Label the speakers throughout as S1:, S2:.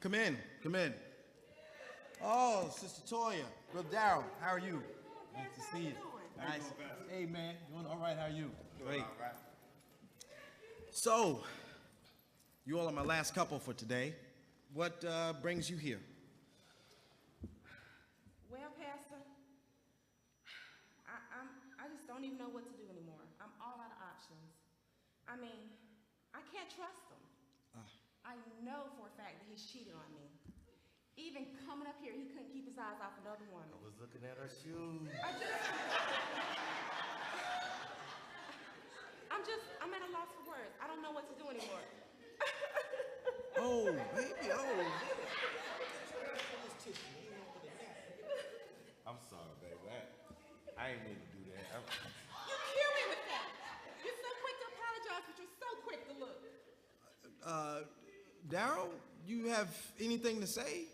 S1: Come in, come in. Oh, Sister Toya, Brother Darrell, how are you? Nice to see you. Nice. Hey, man, doing all right? How are you? Great. So, you all are my last couple for today. What brings you here?
S2: Well, Pastor, I just don't even know what to do anymore. I'm all out of options. I mean, I can't trust him. I know for a fact that he's cheated on me. Even coming up here, he couldn't keep his eyes off another woman.
S3: I was looking at her shoes.
S2: I'm at a loss for words. I don't know what to do anymore.
S1: Oh, baby, oh.
S3: I'm sorry, baby. I ain't mean to do that.
S2: You kill me with that. You're so quick to apologize, but you're so quick to look.
S1: Darrell, you have anything to say?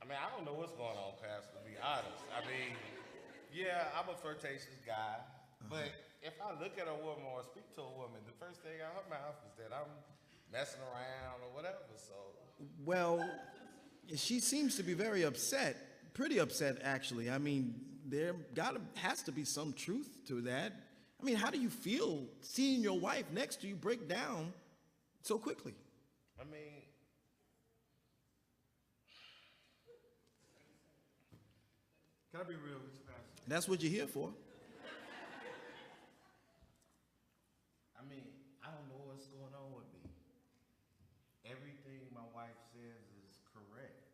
S3: I mean, I don't know what's going on, Pastor, to be honest. I mean, yeah, I'm a flirtatious guy, but if I look at a woman or speak to a woman, the first thing out of her mouth is that I'm messing around or whatever, so.
S1: Well, she seems to be very upset, pretty upset, actually. I mean, has to be some truth to that. I mean, how do you feel seeing your wife next to you break down so quickly?
S3: I mean, can I be real with you, Pastor?
S1: That's what you're here for.
S3: I mean, I don't know what's going on with me. Everything my wife says is correct.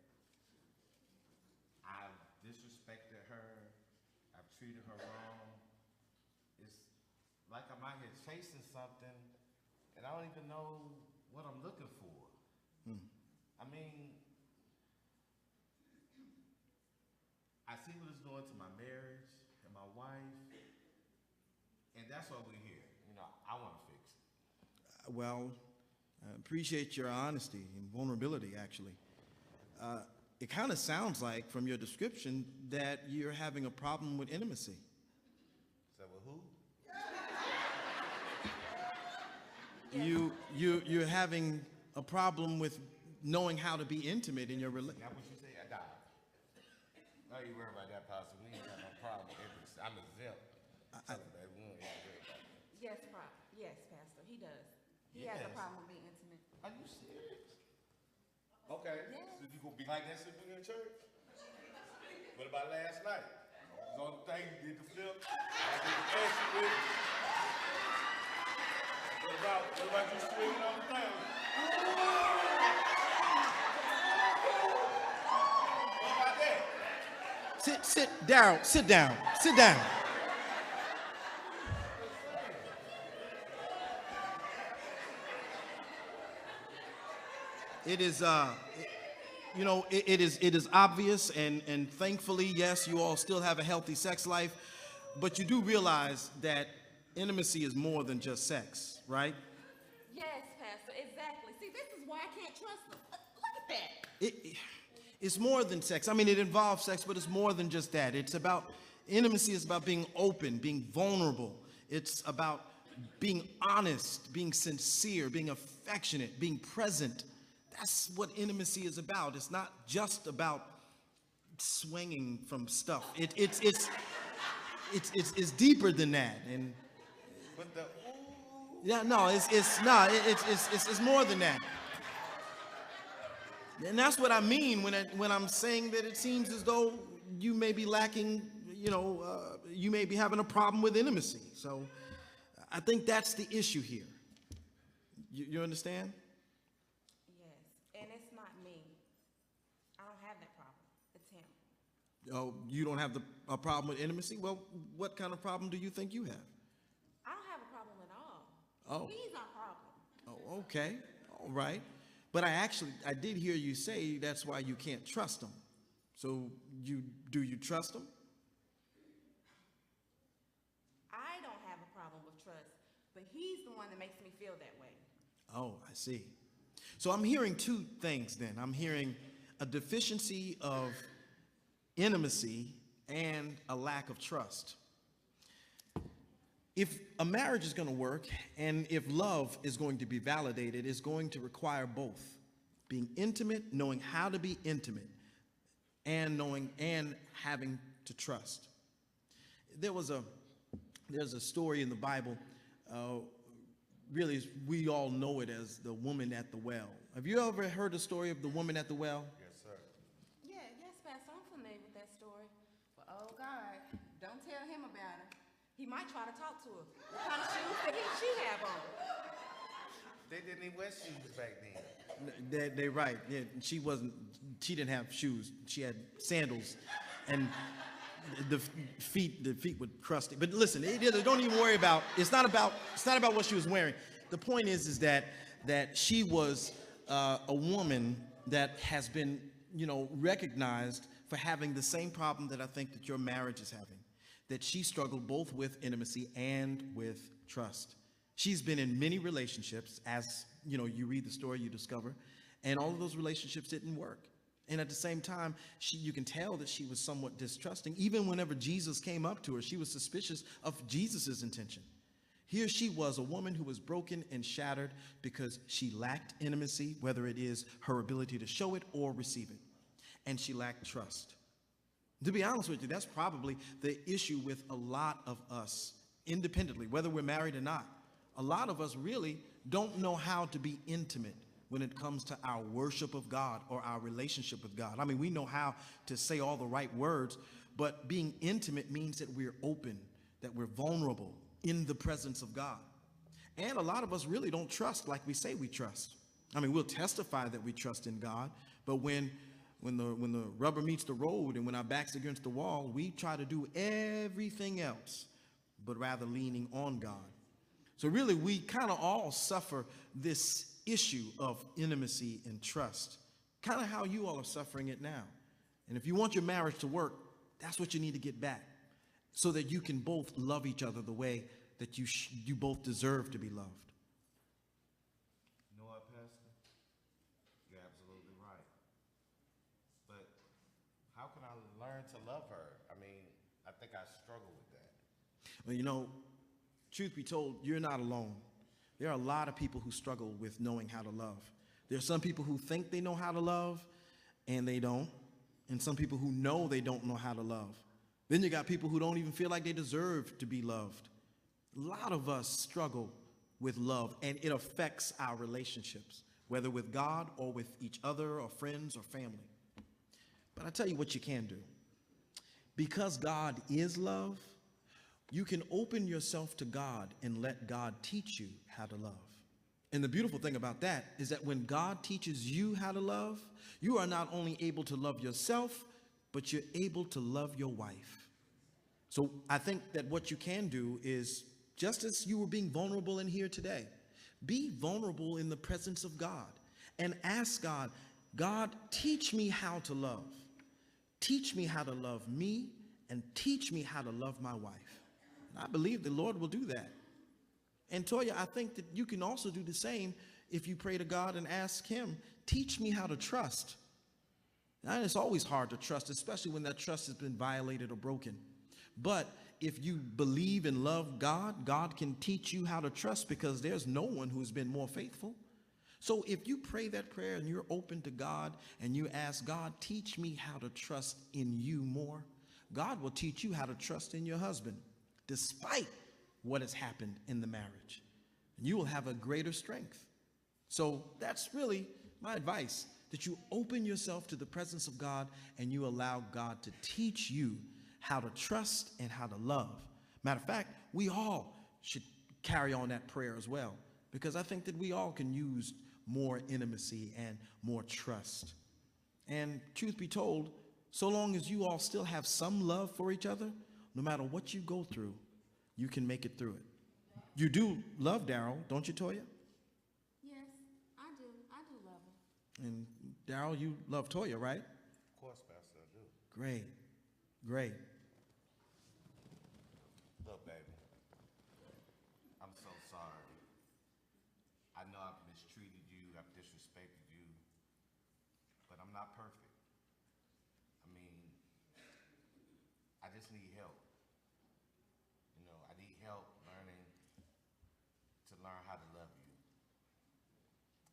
S3: I've disrespected her. I've treated her wrong. It's like I'm out here chasing something, and I don't even know what I'm looking for. I mean, I see what it's doing to my marriage and my wife, and that's why we're here. You know, I want to fix it.
S1: Well, I appreciate your honesty and vulnerability, actually. It kind of sounds like, from your description, that you're having a problem with intimacy.
S3: So with who?
S1: You're having a problem with knowing how to be intimate in your relationship.
S3: That's what you say? I died. Don't you worry about that, Pastor. We ain't got no problem with intimacy. I'm exempt. Tell him, baby, we don't have to worry about that.
S2: Yes, Pastor, he does. He has a
S3: Yes.
S2: problem with being intimate.
S3: Are you serious? Okay.
S2: Yes.
S3: So you gonna be like that sitting in church? What about last night? It was on the thing, you did the flip. I did the fancy with it. What about you swinging on the thing? What about that?
S1: Sit, Darrell, sit down, sit down. It is, it is obvious, and thankfully, yes, you all still have a healthy sex life, but you do realize that intimacy is more than just sex, right?
S2: Yes, Pastor, exactly. See, this is why I can't trust him. Look at that.
S1: It's more than sex. I mean, it involves sex, but it's more than just that. Intimacy is about being open, being vulnerable. It's about being honest, being sincere, being affectionate, being present. That's what intimacy is about. It's not just about swinging from stuff. It's deeper than that. And
S3: But the
S1: yeah, no, it's more than that. And that's what I mean when I'm saying that it seems as though you may be lacking, you may be having a problem with intimacy. So I think that's the issue here. You understand?
S2: Yes, and it's not me. I don't have that problem. It's him.
S1: Oh, you don't have a problem with intimacy? Well, what kind of problem do you think you have?
S2: I don't have a problem at all.
S1: Oh.
S2: He's our problem.
S1: Oh, okay. All right. But I did hear you say that's why you can't trust him. So do you trust him?
S2: I don't have a problem with trust, but he's the one that makes me feel that way.
S1: Oh, I see. So I'm hearing two things then. I'm hearing a deficiency of intimacy and a lack of trust. If a marriage is going to work and if love is going to be validated, it's going to require both. Being intimate, knowing how to be intimate, and knowing and having to trust. There's a story in the Bible. Really, we all know it as the woman at the well. Have you ever heard the story of the woman at the well?
S3: Yes, sir.
S2: Yes, Pastor, I'm familiar with that story. But oh God, don't tell him about her. He might try to talk to her. What kind of shoes did she have on?
S3: They didn't even wear shoes back then.
S1: They're right. Yeah, she didn't have shoes. She had sandals, and the feet were crusty. But listen, don't even worry about. It's not about what she was wearing. The point is that she was a woman that has been, recognized for having the same problem that I think that your marriage is having. That she struggled both with intimacy and with trust. She's been in many relationships, as you read the story, you discover, and all of those relationships didn't work. And at the same time, you can tell that she was somewhat distrusting. Even whenever Jesus came up to her, she was suspicious of Jesus's intention. Here she was, a woman who was broken and shattered because she lacked intimacy, whether it is her ability to show it or receive it. And she lacked trust. To be honest with you, that's probably the issue with a lot of us, independently, whether we're married or not. A lot of us really don't know how to be intimate when it comes to our worship of God or our relationship with God. I mean, we know how to say all the right words, but being intimate means that we're open, that we're vulnerable in the presence of God. And a lot of us really don't trust like we say we trust. I mean, we'll testify that we trust in God, but when the rubber meets the road and when our back's against the wall, we try to do everything else, but rather leaning on God. So really, we kind of all suffer this issue of intimacy and trust, kind of how you all are suffering it now. And if you want your marriage to work, that's what you need to get back so that you can both love each other the way that you both deserve to be loved.
S3: You know what, Pastor? You're absolutely right. But how can I learn to love her? I mean, I think I struggle with that.
S1: Well, truth be told, you're not alone. There are a lot of people who struggle with knowing how to love. There are some people who think they know how to love, and they don't. And some people who know they don't know how to love. Then you got people who don't even feel like they deserve to be loved. A lot of us struggle with love, and it affects our relationships, whether with God or with each other or friends or family. But I tell you what you can do. Because God is love, you can open yourself to God and let God teach you how to love. And the beautiful thing about that is that when God teaches you how to love, you are not only able to love yourself, but you're able to love your wife. So I think that what you can do is, just as you were being vulnerable in here today, be vulnerable in the presence of God and ask God, God, teach me how to love. Teach me how to love me and teach me how to love my wife. I believe the Lord will do that. And Toya, I think that you can also do the same if you pray to God and ask him, teach me how to trust. And it's always hard to trust, especially when that trust has been violated or broken. But if you believe and love God, God can teach you how to trust because there's no one who has been more faithful. So if you pray that prayer and you're open to God and you ask God, teach me how to trust in you more, God will teach you how to trust in your husband, despite what has happened in the marriage. You will have a greater strength. So that's really my advice, that you open yourself to the presence of God and you allow God to teach you how to trust and how to love. Matter of fact, we all should carry on that prayer as well, because I think that we all can use more intimacy and more trust. And truth be told, so long as you all still have some love for each other, no matter what you go through, you can make it through it. You do love Daryl, don't you, Toya?
S2: Yes, I do. I do love him.
S1: And Daryl, you love Toya, right?
S3: Of course, Pastor, I do.
S1: Great, great.
S3: Look, baby, I'm so sorry. I know I've mistreated you, I've disrespected you, but I'm not perfect. I mean, I just need help. I need help learning how to love you.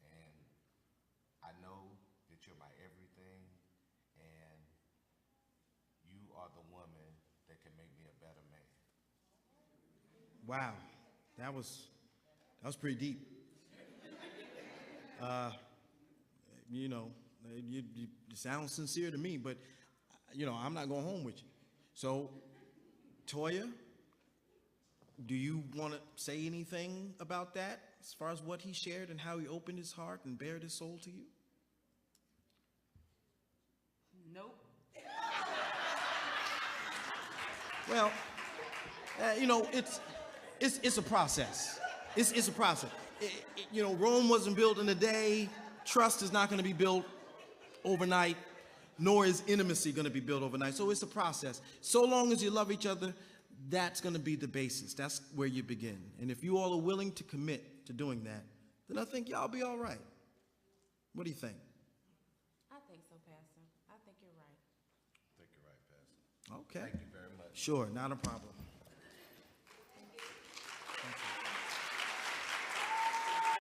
S3: And I know the woman that can make me a better man.
S1: Wow, that was pretty deep. You know, you sound sincere to me, but you know, I'm not going home with you. So, Toya, do you want to say anything about that as far as what he shared and how he opened his heart and bared his soul to you?
S2: Nope.
S1: Well, you know, it's a process. It's a process. You know, Rome wasn't built in a day. Trust is not going to be built overnight, nor is intimacy going to be built overnight. So it's a process. So long as you love each other, that's going to be the basis. That's where you begin. And if you all are willing to commit to doing that, then I think y'all be all right. What do you think?
S2: I think so, Pastor. I think you're right.
S3: I think you're right, Pastor.
S1: Okay.
S3: Thank you very much.
S1: Sure, not a problem.